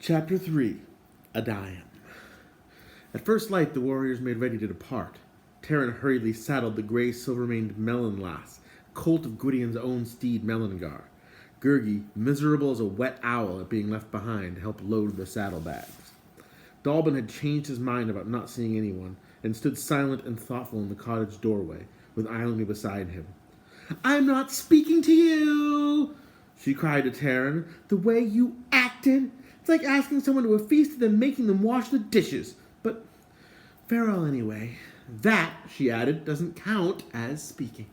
Chapter 3. Adian. At first light, the warriors made ready to depart. Terran hurriedly saddled the grey silver-maned Melonlas, colt of Gwydion's own steed Melangar. Gurgi, miserable as a wet owl at being left behind, helped load the saddlebags. Dalbin had changed his mind about not seeing anyone, and stood silent and thoughtful in the cottage doorway, with Eilene beside him. "I'm not speaking to you!" she cried to Terran. "The way you acted! It's like asking someone to a feast and then making them wash the dishes. But farewell anyway. That," she added, "doesn't count as speaking."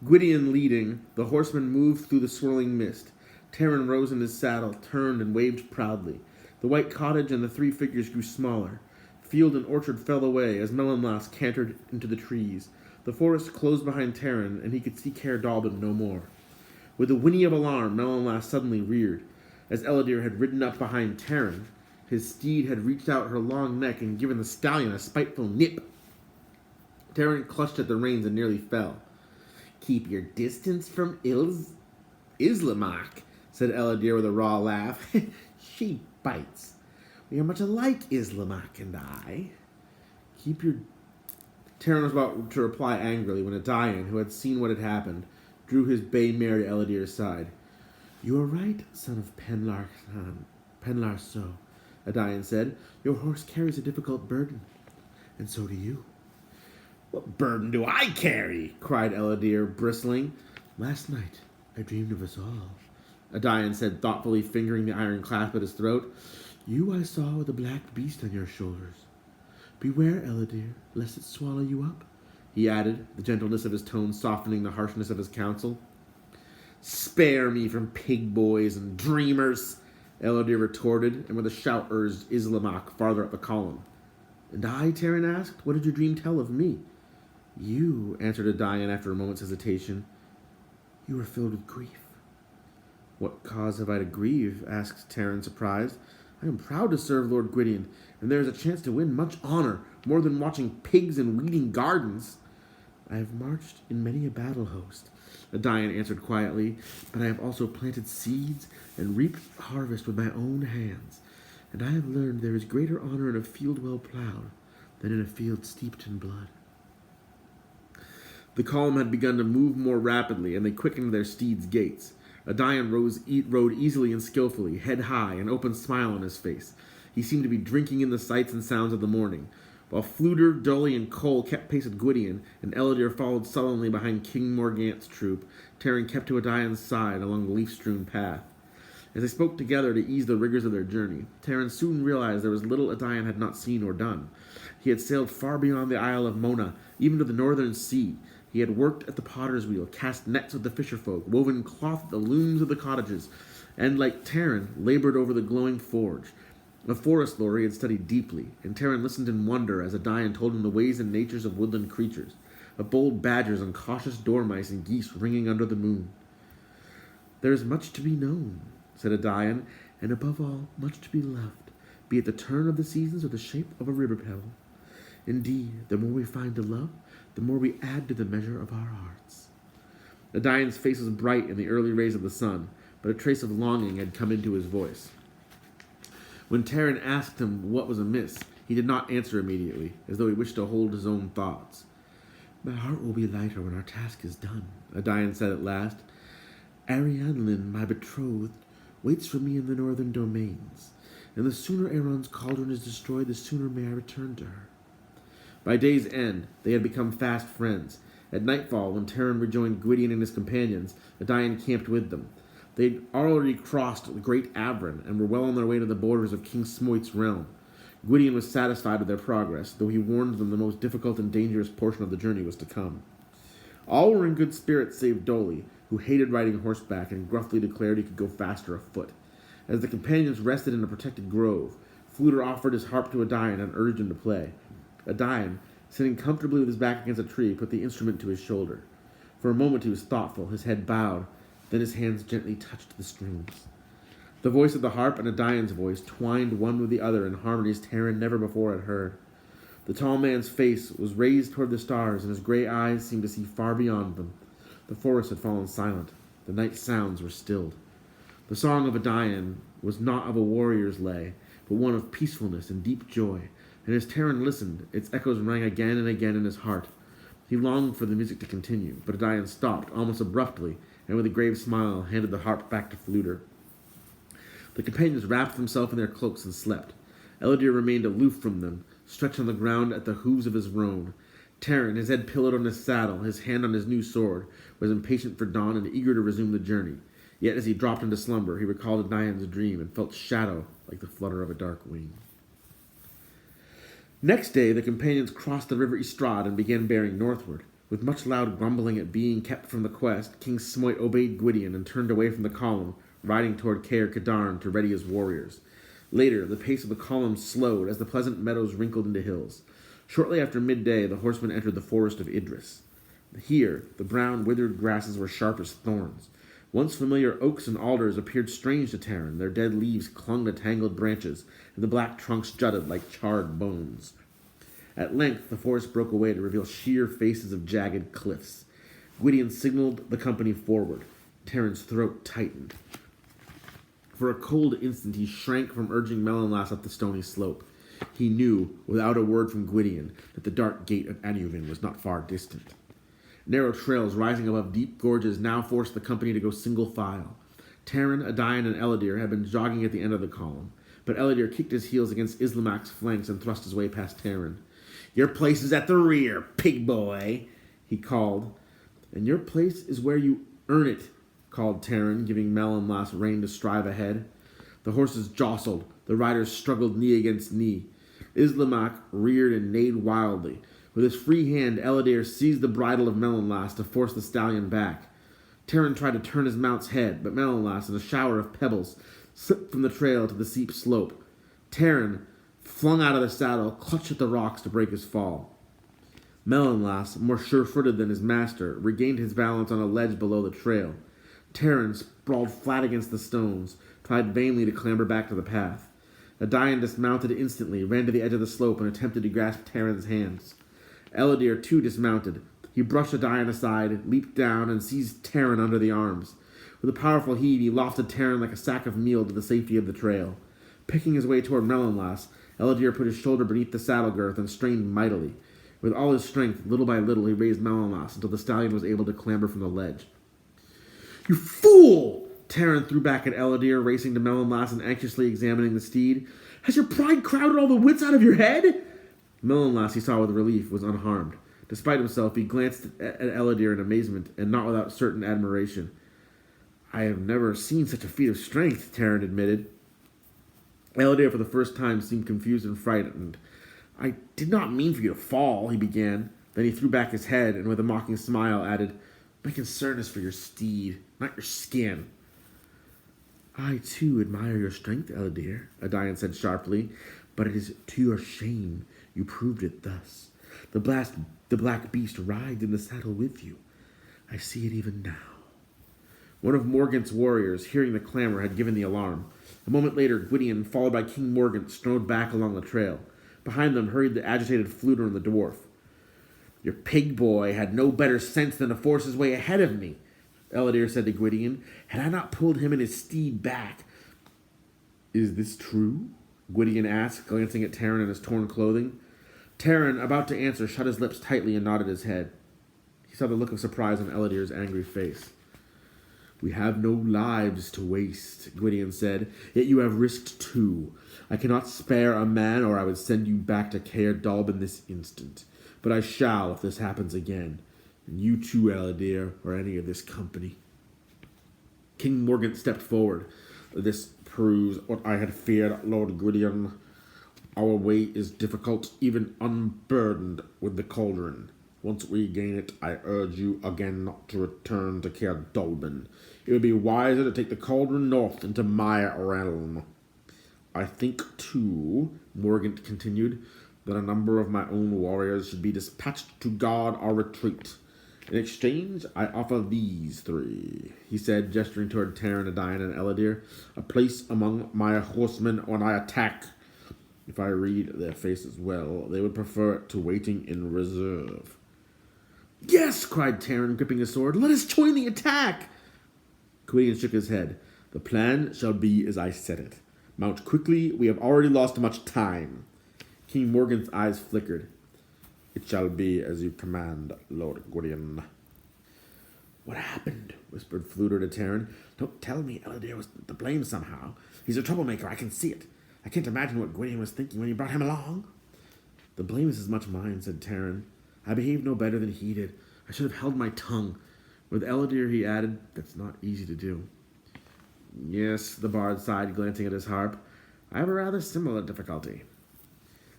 Gwydion leading, the horsemen moved through the swirling mist. Terran rose in his saddle, turned, and waved proudly. The white cottage and the three figures grew smaller. Field and orchard fell away as Melanlas cantered into the trees. The forest closed behind Terran, and he could see Caer Dallben no more. With a whinny of alarm, Melanlas suddenly reared. As Ellidyr had ridden up behind Terran, his steed had reached out her long neck and given the stallion a spiteful nip. Terran clutched at the reins and nearly fell. "Keep your distance from Islamak," said Ellidyr with a raw laugh. "She bites. We are much alike, Islamak and I." "Keep your..." Terran was about to reply angrily when Adian, who had seen what had happened, drew his bay mare to Elidyr's side. "You are right, son of Penlar So," Adian said. "Your horse carries a difficult burden, and so do you." "What burden do I carry?" cried Ellidyr, bristling. "Last night I dreamed of us all," Adian said thoughtfully, fingering the iron clasp at his throat. "You I saw with a black beast on your shoulders. Beware, Ellidyr, lest it swallow you up," he added, the gentleness of his tone softening the harshness of his counsel. "Spare me from pig boys and dreamers," Ellidyr retorted, and with a shout urged Islamak farther up the column. "And I?" Terran asked. "What did your dream tell of me?" "You," answered Adian after a moment's hesitation. "You were filled with grief." "What cause have I to grieve?" asked Terran, surprised. "I am proud to serve Lord Gwydion, and there is a chance to win much honor, more than watching pigs and weeding gardens." "I have marched in many a battle host," Adian answered quietly, "but I have also planted seeds and reaped harvest with my own hands, and I have learned there is greater honor in a field well plowed than in a field steeped in blood." The column had begun to move more rapidly, and they quickened their steeds' gaits. Adian rode easily and skillfully, head high, an open smile on his face. He seemed to be drinking in the sights and sounds of the morning. While Fluter, Dolly, and Cole kept pace with Gwydion, and Ellidyr followed sullenly behind King Morgant's troop, Terran kept to Adian's side along the leaf-strewn path. As they spoke together to ease the rigors of their journey, Terran soon realized there was little Adian had not seen or done. He had sailed far beyond the Isle of Mona, even to the northern sea. He had worked at the potter's wheel, cast nets with the fisherfolk, woven cloth at the looms of the cottages, and, like Terran, labored over the glowing forge. A forest lore he had studied deeply, and Terran listened in wonder as Adian told him the ways and natures of woodland creatures, of bold badgers and cautious dormice and geese ringing under the moon. "There is much to be known," said Adian, "and above all, much to be loved, be it the turn of the seasons or the shape of a river pebble. Indeed, the more we find to love, the more we add to the measure of our hearts." Adian's face was bright in the early rays of the sun, but a trace of longing had come into his voice. When Terran asked him what was amiss, he did not answer immediately, as though he wished to hold his own thoughts. "My heart will be lighter when our task is done," Adian said at last. "Arianlin, my betrothed, waits for me in the northern domains, and the sooner Aeron's cauldron is destroyed, the sooner may I return to her." By day's end, they had become fast friends. At nightfall, when Terran rejoined Gwydion and his companions, Adian camped with them. They had already crossed the great Avron and were well on their way to the borders of King Smoit's realm. Gwydion was satisfied with their progress, though he warned them the most difficult and dangerous portion of the journey was to come. All were in good spirits save Dolly, who hated riding horseback and gruffly declared he could go faster afoot. As the companions rested in a protected grove, Fluter offered his harp to Adian and urged him to play. Adian, sitting comfortably with his back against a tree, put the instrument to his shoulder. For a moment he was thoughtful, his head bowed, then his hands gently touched the strings. The voice of the harp and Adian's voice twined one with the other in harmonies Terran never before had heard. The tall man's face was raised toward the stars, and his gray eyes seemed to see far beyond them. The forest had fallen silent. The night sounds were stilled. The song of Adian was not of a warrior's lay, but one of peacefulness and deep joy, and as Terran listened, its echoes rang again and again in his heart. He longed for the music to continue, but Adayan stopped almost abruptly, and with a grave smile handed the harp back to Fluter. The companions wrapped themselves in their cloaks and slept. Elodie remained aloof from them, stretched on the ground at the hooves of his roan. Terran, his head pillowed on his saddle, his hand on his new sword, was impatient for dawn and eager to resume the journey. Yet as he dropped into slumber, he recalled Adayan's dream and felt shadow like the flutter of a dark wing. Next day, the companions crossed the river Istrad and began bearing northward. With much loud grumbling at being kept from the quest, King Smoit obeyed Gwydion and turned away from the column, riding toward Caer Cadarn to ready his warriors. Later, the pace of the column slowed as the pleasant meadows wrinkled into hills. Shortly after midday, the horsemen entered the forest of Idris. Here, the brown, withered grasses were sharp as thorns. Once familiar oaks and alders appeared strange to Terran. Their dead leaves clung to tangled branches, and the black trunks jutted like charred bones. At length, the forest broke away to reveal sheer faces of jagged cliffs. Gwydion signaled the company forward. Terran's throat tightened. For a cold instant, he shrank from urging Melonlas up the stony slope. He knew, without a word from Gwydion, that the dark gate of Anuvin was not far distant. Narrow trails rising above deep gorges now forced the company to go single file. Terran, Adayan, and Elodie had been jogging at the end of the column, but Elodie kicked his heels against Islamac's flanks and thrust his way past Terran. "Your place is at the rear, pig boy," he called. "And your place is where you earn it," called Terran, giving Melonlas rein to strive ahead. The horses jostled. The riders struggled knee against knee. Islamac reared and neighed wildly. With his free hand, Elodie seized the bridle of Melonlas to force the stallion back. Terran tried to turn his mount's head, but Melonlas, in a shower of pebbles, slipped from the trail to the steep slope. Terran, flung out of the saddle, clutched at the rocks to break his fall. Melonlas, more sure-footed than his master, regained his balance on a ledge below the trail. Terran sprawled flat against the stones, tried vainly to clamber back to the path. Adayan dismounted instantly, ran to the edge of the slope, and attempted to grasp Terran's hands. Elodie too dismounted. He brushed Adayan aside, leaped down, and seized Terran under the arms. With a powerful heave, he lofted Terran like a sack of meal to the safety of the trail. Picking his way toward Melonlas, Elodie put his shoulder beneath the saddle girth and strained mightily. With all his strength, little by little, he raised Melonlas until the stallion was able to clamber from the ledge. "You fool!" Terran threw back at Elodie, racing to Melonlas and anxiously examining the steed. "Has your pride crowded all the wits out of your head?" Melonlas, he saw with relief, was unharmed. Despite himself, he glanced at Elodie in amazement, and not without certain admiration. "I have never seen such a feat of strength," Terran admitted. Elodie, for the first time, seemed confused and frightened. "I did not mean for you to fall," he began. Then he threw back his head, and with a mocking smile added, "My concern is for your steed, not your skin." "I, too, admire your strength, Elodie," Adayan said sharply, "but it is to your shame you proved it thus. The black beast rides in the saddle with you. I see it even now." One of Morgant's warriors, hearing the clamor, had given the alarm. A moment later, Gwydion, followed by King Morgant, strode back along the trail. Behind them hurried the agitated Fluter and the dwarf. "Your pig boy had no better sense than to force his way ahead of me," Elodie said to Gwydion. "Had I not pulled him and his steed back—" "Is this true?" Gwydion asked, glancing at Terran and his torn clothing. Terran, about to answer, shut his lips tightly and nodded his head. He saw the look of surprise on Elodie's angry face. "We have no lives to waste," Gwydion said, "yet you have risked two. I cannot spare a man, or I would send you back to Caer Dalbin this instant. But I shall if this happens again. And you too, Elodie, or any of this company." King Morgant stepped forward. "This proves what I had feared, Lord Gwydion. Our way is difficult, even unburdened with the cauldron. Once we gain it, I urge you again not to return to Caer Dalbin. It would be wiser to take the cauldron north into my realm. I think, too," Morgant continued, "that a number of my own warriors should be dispatched to guard our retreat. In exchange, I offer these three," he said, gesturing toward Terran, Adayan, and Elodie, "a place among my horsemen when I attack. If I read their faces well, they would prefer it to waiting in reserve." "Yes!" cried Terran, gripping his sword. "Let us join the attack!" Gwydion shook his head. The plan shall be as I said it. Mount quickly, we have already lost much time. King Morgan's eyes flickered. It shall be as you command, Lord Gwydion. What happened? Whispered Fluter to Terran. Don't tell me Elodere was to blame somehow. He's a troublemaker, I can see it. I can't imagine what Gwydion was thinking when he brought him along. The blame is as much mine, said Terran. I behaved no better than he did. I should have held my tongue. With Elodere, he added, that's not easy to do. Yes, the bard sighed, glancing at his harp. I have a rather similar difficulty.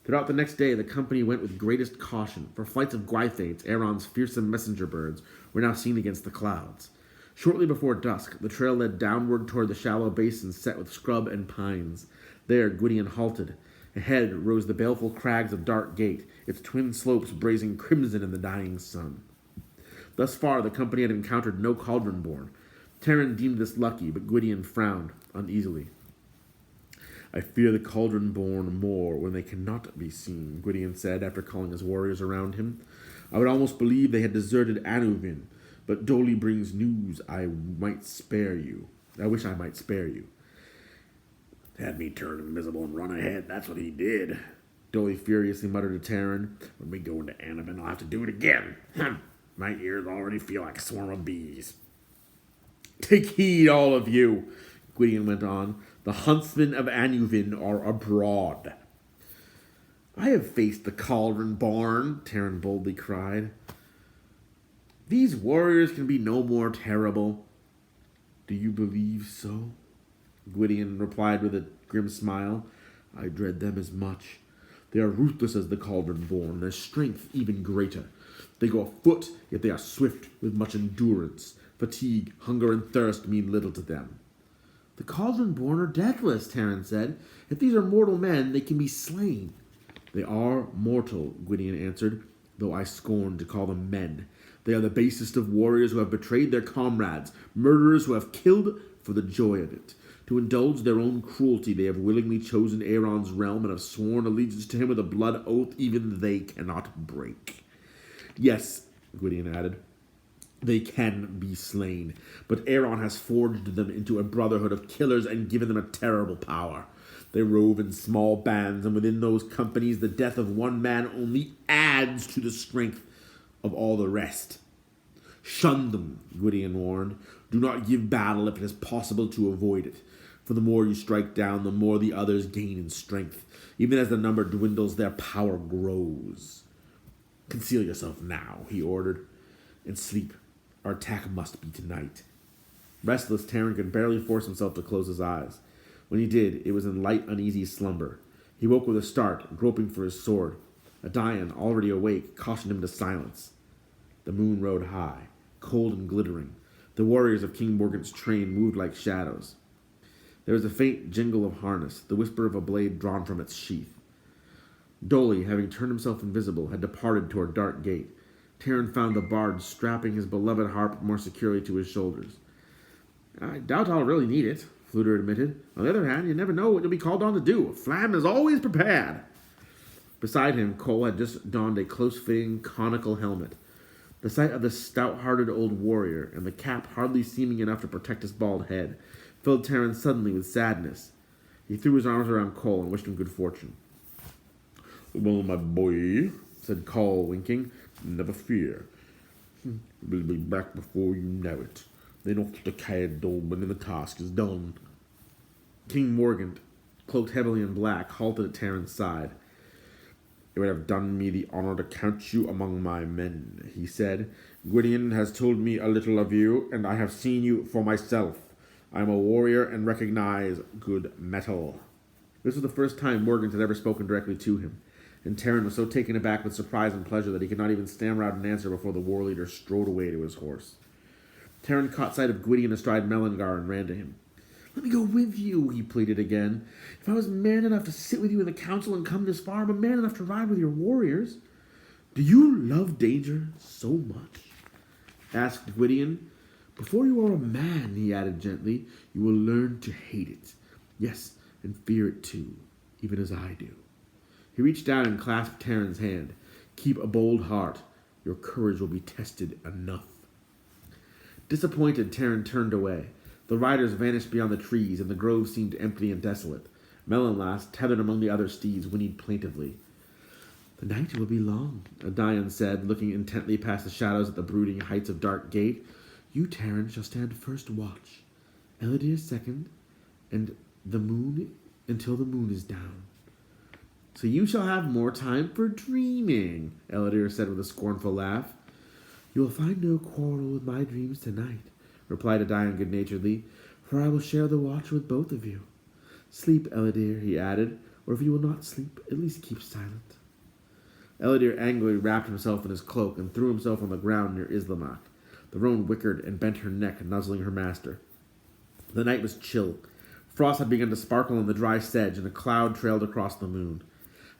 Throughout the next day, the company went with greatest caution, for flights of Gwythanes, Aeron's fearsome messenger birds, were now seen against the clouds. Shortly before dusk, the trail led downward toward the shallow basin set with scrub and pines. There, Gwydion halted. Ahead rose the baleful crags of Dark Gate, its twin slopes blazing crimson in the dying sun. Thus far, the company had encountered no Cauldron-born. Terran deemed this lucky, but Gwydion frowned uneasily. I fear the Cauldron-born more when they cannot be seen, Gwydion said after calling his warriors around him. I would almost believe they had deserted Anuvin, but Doli brings news I might spare you. I wish I might spare you. Had me turn invisible and run ahead, that's what he did. Doli furiously muttered to Terran. When we go into Anuvin, I'll have to do it again. My ears already feel like a swarm of bees. Take heed, all of you, Gwydion went on. The huntsmen of Anuvin are abroad. I have faced the Cauldron-born, Terran boldly cried. These warriors can be no more terrible. Do you believe so? Gwydion replied with a grim smile. I dread them as much. They are ruthless as the Cauldron-born, their strength even greater. They go afoot, yet they are swift with much endurance. Fatigue, hunger, and thirst mean little to them. The Cauldron-born are deathless, Terran said. If these are mortal men, they can be slain. They are mortal, Gwydion answered, though I scorn to call them men. They are the basest of warriors who have betrayed their comrades, murderers who have killed for the joy of it. To indulge their own cruelty, they have willingly chosen Aeron's realm and have sworn allegiance to him with a blood oath even they cannot break. Yes, Gwydion added, they can be slain, but Aeron has forged them into a brotherhood of killers and given them a terrible power. They rove in small bands, and within those companies the death of one man only adds to the strength of all the rest. Shun them, Gwydion warned. Do not give battle if it is possible to avoid it. For the more you strike down, the more the others gain in strength. Even as the number dwindles, their power grows. Conceal yourself now, he ordered, and sleep. Our attack must be tonight. Restless, Terran could barely force himself to close his eyes. When he did, it was in light, uneasy slumber. He woke with a start, groping for his sword. Adayan, already awake, cautioned him to silence. The moon rode high, cold and glittering. The warriors of King Morgan's train moved like shadows. There was a faint jingle of harness, the whisper of a blade drawn from its sheath. Doli, having turned himself invisible, had departed toward Dark Gate. Terran found the bard strapping his beloved harp more securely to his shoulders. I doubt I'll really need it, Fluter admitted. On the other hand, you never know what you'll be called on to do. Flam is always prepared. Beside him, Cole had just donned a close-fitting, conical helmet. The sight of the stout-hearted old warrior, and the cap hardly seeming enough to protect his bald head, filled Terran suddenly with sadness. He threw his arms around Cole and wished him good fortune. Well, my boy, said Cole, winking, never fear. We'll be back before you know it. They knocked the Cauldron and the task is done. King Morgan, cloaked heavily in black, halted at Terran's side. It would have done me the honor to count you among my men, he said. Gwydion has told me a little of you, and I have seen you for myself. I am a warrior and recognize good metal. This was the first time Morgan had ever spoken directly to him, and Terran was so taken aback with surprise and pleasure that he could not even stammer out an answer before the war leader strode away to his horse. Terran caught sight of Gwydion astride Mellingar and ran to him. Let me go with you, he pleaded again. If I was man enough to sit with you in the council and come this far, I'm a man enough to ride with your warriors. Do you love danger so much? Asked Gwydion. Before you are a man, he added gently, you will learn to hate it. Yes, and fear it too, even as I do. He reached down and clasped Terran's hand. Keep a bold heart. Your courage will be tested enough. Disappointed, Terran turned away. The riders vanished beyond the trees, and the grove seemed empty and desolate. Melonlass, tethered among the other steeds, whinnied plaintively. The night will be long, Adian said, looking intently past the shadows at the brooding heights of Dark Gate. You, Terran, shall stand first watch, Eladir second, and the moon until the moon is down. So you shall have more time for dreaming, Eladir said with a scornful laugh. You will find no quarrel with my dreams tonight, replied Adian good-naturedly, for I will share the watch with both of you. Sleep, Eladir, he added, or if you will not sleep, at least keep silent. Eladir angrily wrapped himself in his cloak and threw himself on the ground near Islamak. The roan whickered and bent her neck, nuzzling her master. The night was chill. Frost had begun to sparkle on the dry sedge, and a cloud trailed across the moon.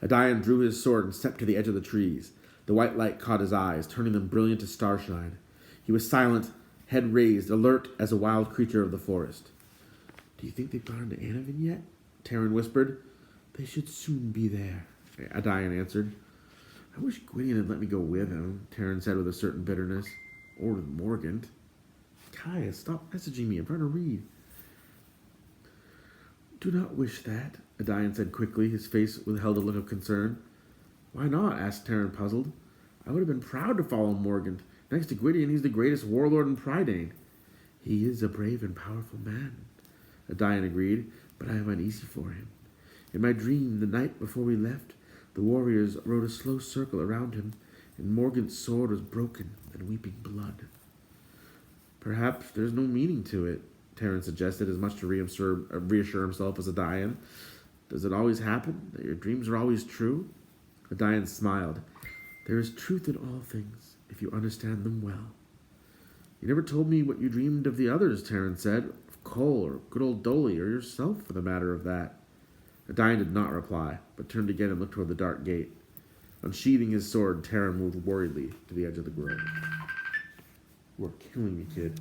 Adian drew his sword and stepped to the edge of the trees. The white light caught his eyes, turning them brilliant as starshine. He was silent, head raised, alert as a wild creature of the forest. Do you think they've gone into Anavin yet? Terran whispered. They should soon be there, Adian answered. I wish Gwydion had let me go with him, Terran said with a certain bitterness. Or with Morgant. Caius, stop messaging me. I'm trying to read. Do not wish that, Adian said quickly, his face withheld a look of concern. Why not? Asked Terran, puzzled. I would have been proud to follow Morgant. Next to Gwydion, he's the greatest warlord in Prydain. He is a brave and powerful man, Adian agreed, but I am uneasy for him. In my dream, the night before we left, the warriors rode a slow circle around him, and Morgant's sword was broken and weeping blood. Perhaps there's no meaning to it, Terran suggested, as much to reassure himself as Adian. Does it always happen, that your dreams are always true? Adian smiled. There is truth in all things, if you understand them well. You never told me what you dreamed of the others, Terran said. Of Cole, or good old Dolly, or yourself, for the matter of that. Adian did not reply, but turned again and looked toward the dark gate. Unsheathing his sword, Terran moved worriedly to the edge of the grove. You are killing me, kid.